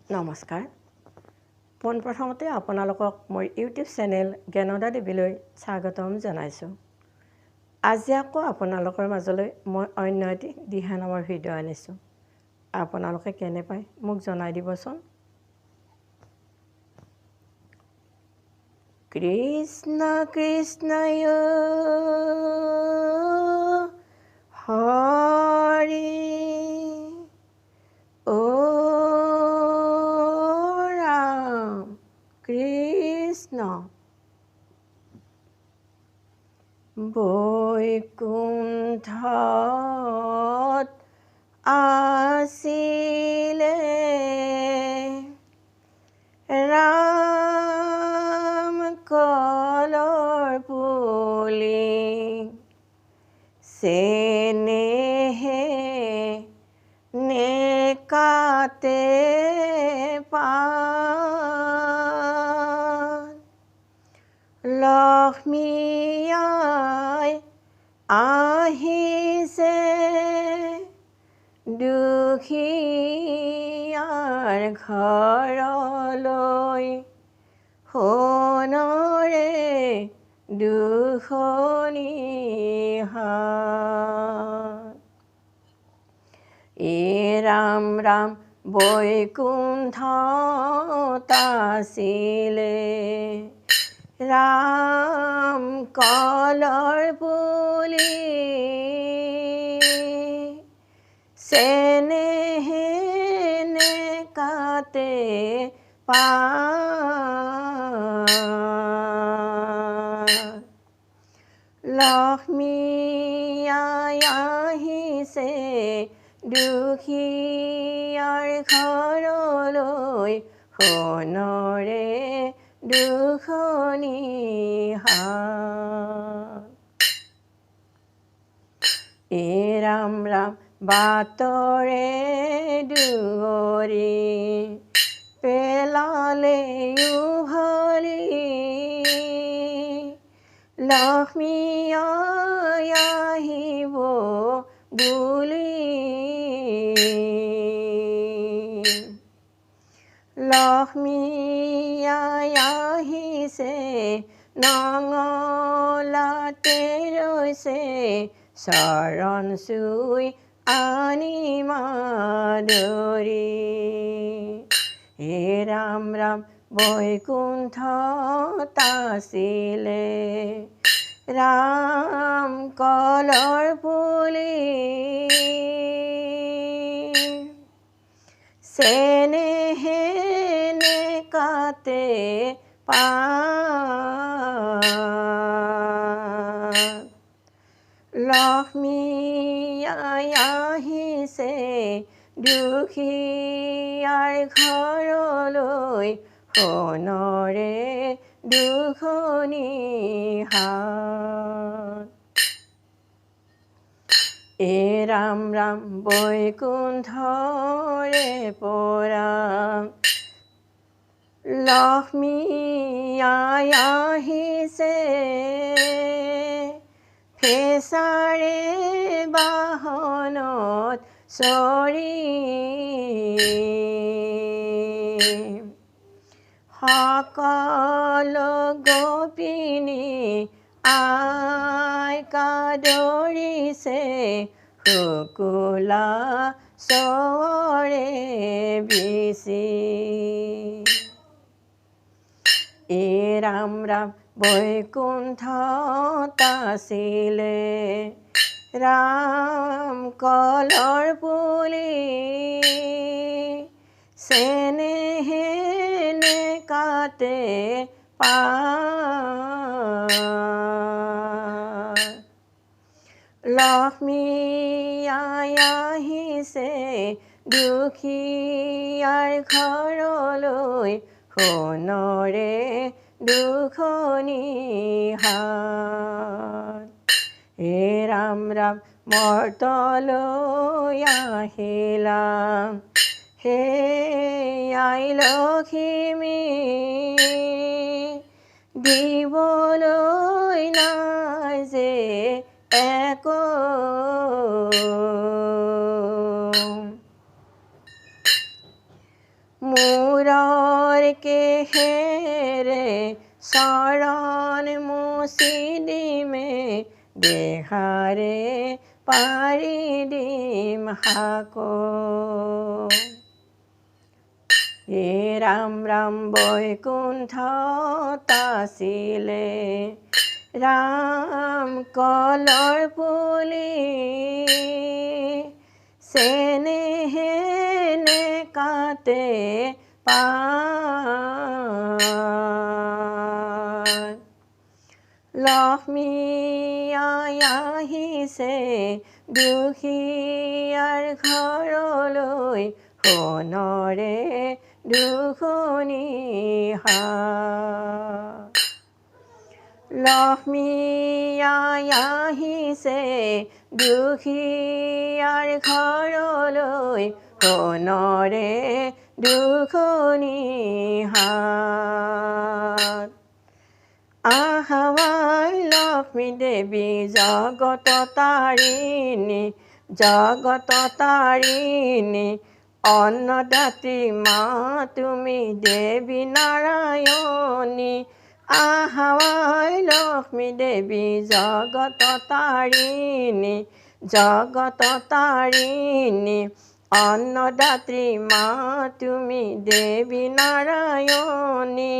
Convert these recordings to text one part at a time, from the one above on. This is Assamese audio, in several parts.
নমস্কাৰ। পোনপ্ৰথমতে আপোনালোকক মোৰ ইউটিউব চেনেল জ্ঞানদা দেৱীলৈ স্বাগতম জনাইছোঁ। আজি আকৌ আপোনালোকৰ মাজলৈ মই অন্য এটি দিহা নামৰ ভিডিঅ' আনিছোঁ। আপোনালোকে কেনে পায় মোক জনাই দিবচোন। কৃষ্ণ কৃষ্ণ হৰি কৃষ্ণ বৈকুণ্ঠত আছিলে ৰাম কলৰ পুলি চেনেহে নেকাতে লক্ষ্মী আই আহিছে দুখীয়াৰ ঘৰলৈ সোণৰে দুখনি ৰাম ৰাম বৈকুণ্ঠত আছিলে ৰাম কলৰ পুলি চেনেহে নেকাতে লক্ষ্মী আই আহিছে দুখীয়াৰ ঘৰলৈ সোণৰে দুখনি ৰাম ৰাম বাটৰে দুৱৰি পেলালে উভলি লক্ষ্মী আই আহিব বুলি লক্ষ্মী আই আহিছে নঙলাতে ৰৈছে চৰণ চুই আনি মাদৰি ৰাম ৰাম বৈকুণ্ঠত আছিলে ৰাম কলৰ পুলি চেনেহে নেকাতে লক্ষ্মী আই আহিছে দুখীয়াৰ ঘৰলৈ সোণৰে দুখনি ৰাম ৰাম বৈকুণ্ঠৰে পৰা লক্ষ্মী আই আহিছে ফেঁচাৰে বাহনত চৰি সকলো গোপিনী আই কাদৰিছে শুকুলা চৰে বিচি ৰাম ৰাম বৈকুণ্ঠত আছিলে ৰাম কলৰ পুলি চেনেহে নেকাতে লক্ষ্মী আই আহিছে দুখীয়াৰ ঘৰলৈ সোণৰে দুখনি ৰাম ৰাম মৰ্তলৈ আহিলা হে আই লক্ষ্মী দিবলৈ নাই যে একো মূৰৰ কেহেৰে চৰণ মুচি দিমে দেহাৰে পাৰি দিম হাকো হে ৰাম ৰাম বৈকুণ্ঠত আছিলে ৰাম কলৰ পুলি চেনেহে নেকাতে পাত লক্ষ্মী আই আহিছে দুখীয়াৰ ঘৰলৈ সোণৰে দুখনি হাত লক্ষ্মী আই আহিছে দুখীয়াৰ ঘৰলৈ সোণৰে দুখনি হাত আহাৱাই লক্ষ্মী দেৱী জগত তাৰিণী অন্নদাত্ৰী মা তুমি দেৱী নাৰায়ণী আহাৱাই লক্ষ্মী দেৱী জগত তাৰিণী অন্নদাত্ৰী মা তুমি দেৱী নাৰায়ণী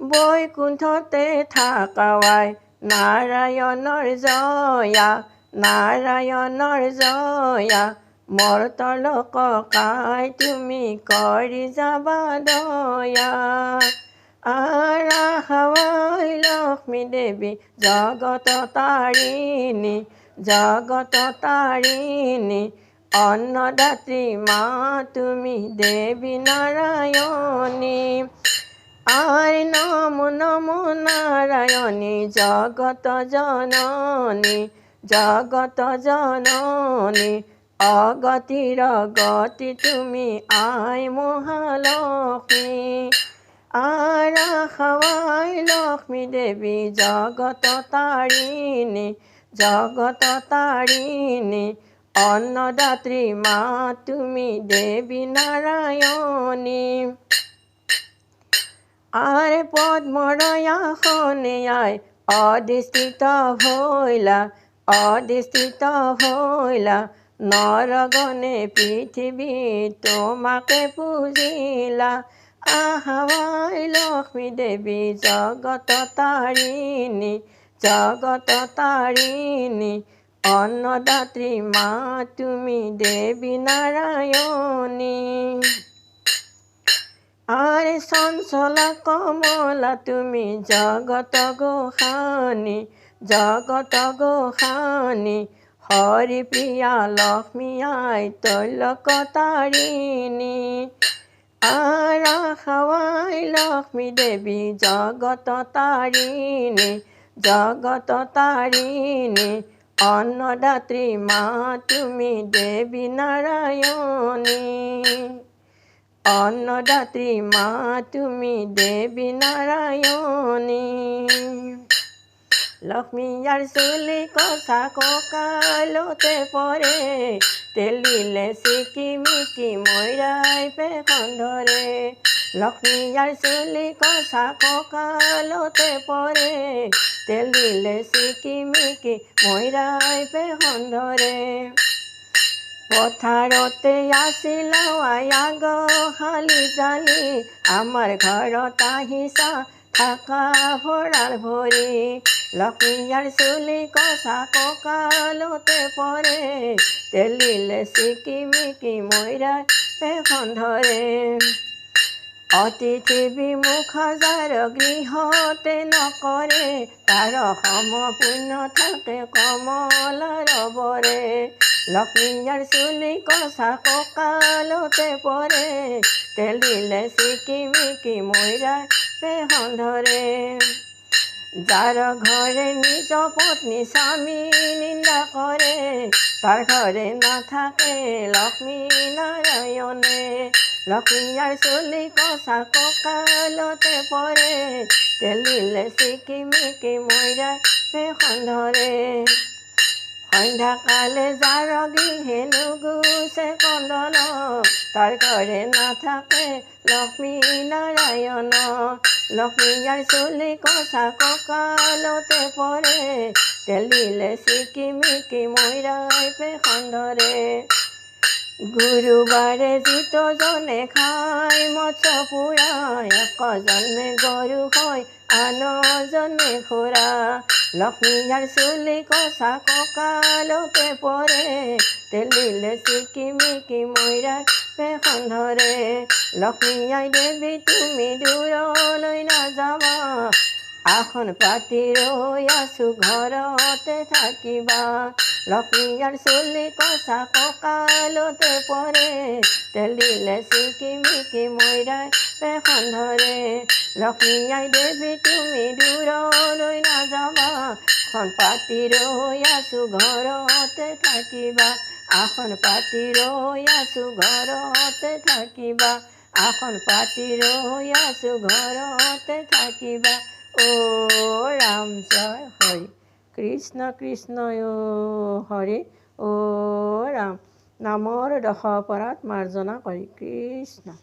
বৈকুণ্ঠতে থাকাৱাই নাৰায়ণৰ জয়া মৰ্তলোক কাই তুমি কৰি যাবা দয়া আহাৱাই লক্ষ্মী দেৱী জগত তাৰিণী অন্নদাত্ৰী মা তুমি দেৱী নাৰায়ণী আই নমো নমো নাৰায়ণী জগত জননী অগতিৰ গতি তুমি আই মহালক্ষ্মী আহাৱাই লক্ষ্মী দেৱী জগত তাৰিণী অন্নদাত্ৰী মা তুমি দেৱী নাৰায়ণী আৰ পদ্মৰয়াসনে আই অধিষ্ঠিত হইলা নৰগণে পৃথিবী তোমাকে পূজিলা আহাৱাই লক্ষ্মী দেৱী জগত তাৰিণী অন্নদাত্ৰী মা তুমি দেৱী নাৰায়ণী আৰ চঞ্চলা কমলা তুমি জগত গোসানী হৰি প্ৰিয়া লক্ষ্মী আই তৈলক তাৰিণী আৰ আহাৱাই লক্ষ্মী দেৱী জগত তাৰিণী অন্নদাত্ৰী মা তুমি দেৱী নাৰায়ণী অন্নদাত্ৰী মা তুমি দেৱী নাৰায়ণী লক্ষ্মী আৰ চুলি কষা কঁকালতে পৰে তেল দিলে চিকিমিকি মৈৰাই পেখন ধৰে লক্ষ্মী আৰ চুলি কষা কঁকালতে পৰে তেল দিলে চিকিমিকি মৈৰাই পেখন ধৰে পথাৰতে আছিল আগশালি জালি আমাৰ ঘৰত আহিছা থাকা ভঁৰাল ভৰি লক্ষ্মী আৰ চুলি কষা কঁকালতে পৰে তেল দিলে চিকিমিকি মৈৰাই পেখন ধৰে অতিথি বিমুখ যাৰ গৃহতে নকৰে তাৰ সম পুণ্য থাকে কমলাৰ বৰে লক্ষ্মী আৰ চুলি কষা কঁকালতে পৰে তেল দিলে চিকিমিকি মৈৰাই পেখন ধৰে যাৰ ঘৰে নিজ পত্নী স্বামী নিন্দা কৰে তাৰ ঘৰে নাথাকে লক্ষ্মী নাৰায়ণে লক্ষ্মী আৰ চুলি কষা কঁকালতে পৰে তেল দিলে চিকিমিকি মৈৰাই পেখন ধৰে সন্ধ্যাকালে জাৰগী হেনো গুছে কন্দন তাৰ ঘৰে নাথাকে লক্ষ্মী নাৰায়ণ লক্ষ্মীয়াৰ চুলি কচা কঁকালতে পৰে তেল দিলে চিকিমিকি মৈৰাই পেখন ধৰে গুৰুবাৰে যিতজনে খায় মৎস্য পোৰা একজনে গৰু হয় আনজনে ঘোঁৰা লক্ষ্মীয়াৰ চুলি কচা কঁকালতে পৰে তেল দিলে চিকিমিকি মৈৰাই পেখন ধৰে লক্ষ্মীয়াই দেৱী তুমি দূৰলৈ নাযাবা আসন পাতি ৰৈ আছো ঘৰতে থাকিবা লক্ষ্মীয়াৰ চুলি কচা কঁকালতে পৰে তেল দিলে চিকিমিকি মৈৰাই পেখন ধৰে লক্ষ্মীয়াই দেৱী তুমি দূৰলৈ নাযাবা আসন পাতি ৰৈ আছো ঘৰতে থাকিবা আসন পাতি ৰৈ আছো ঘৰতে থাকিবা আসন পাতি ৰৈ আছো ঘৰতে থাকিবা ও ৰাম জয় হৰি কৃষ্ণ কৃষ্ণ হৰি ও ৰাম নামৰ 10 অপৰাধ মাৰ্জনা কৰি কৃষ্ণ